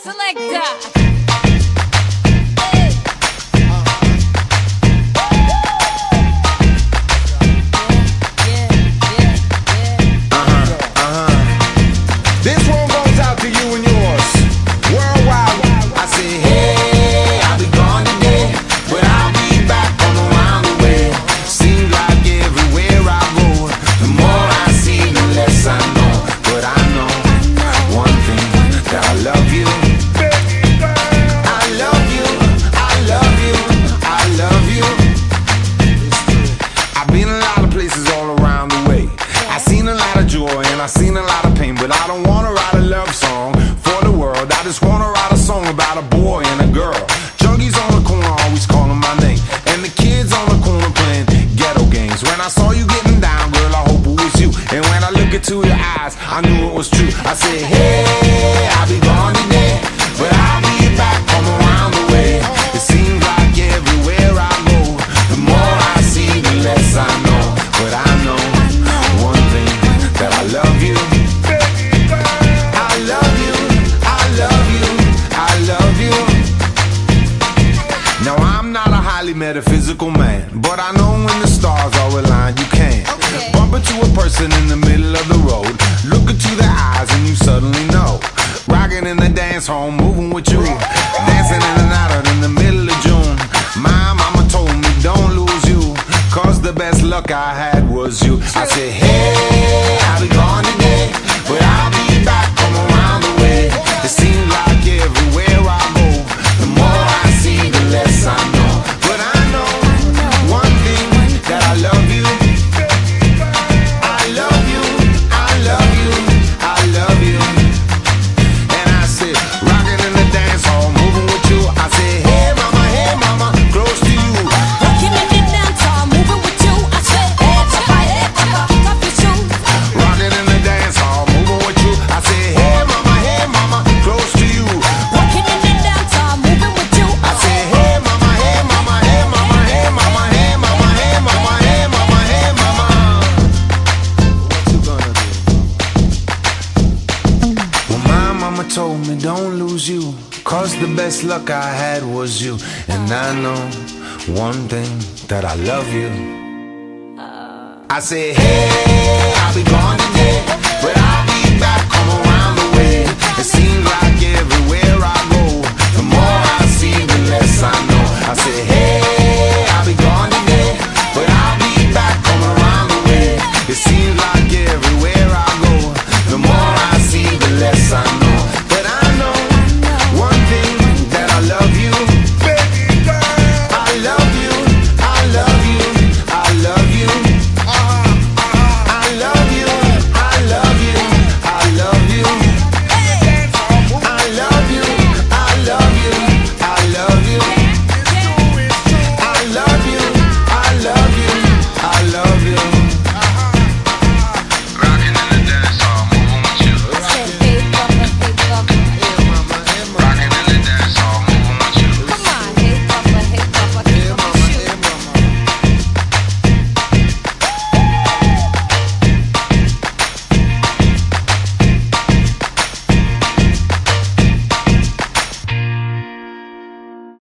selector. This one goes out to you and yours. Worldwide. I say, hey, I'll be gone today, but I'll be back from around the way. Seems like everywhere I go, the more I see, the less I know. But I know one thing, that I love you. I love you, I love you, I love you. I've been a lot of places all around the way. I've seen a lot of joy and I've seen a lot of pain, but I don't wanna write a love song for the world. I just wanna write a song about a boy and a girl. Junkies on the corner always calling my name, and the kids on the corner playing ghetto games. When I saw you getting down, girl, I hope it was you. And when I look into your eyes, I knew it was true. I said, hey, I'll be gone today, but I'll be back from around the way. It seems like everywhere I go, the more I see, the less I know. But I know one thing, that I love you. I love you, I love you, I love you. Now I'm not a highly metaphysical man, but I know when the stars are aligned, you can bump into a person in the middle of the road, look into their eyes and you suddenly know. Rocking in the dance hall, moving with you, dancing in and out in the middle of June. My mama told me don't lose you, cause the best luck I had was you. I said, hey, I'll be gone today, but I'll be back from around the way. It seems like everywhere I go, the more I see, the less I know. But I know one thing, that I love you. I love you, I love you, I love you. And I said, rocking in the dance hall, moving with you. I said, hey mama, close to you. Rocking in the dance hall, moving with you. I said, hey papa, kick off your shoes. Rocking in the dance hall, moving with you. I said, hey mama, close to you. Rocking in the dance hall, moving with you. I said, hey mama, hey mama, hey mama, hey mama, hey mama, hey mama, hey mama, hey mama. What you gonna do? Well, my mama told me don't lose you, cause the best luck I had was you. And I know one thing, that I love you. I said, hey, I'll be gone today,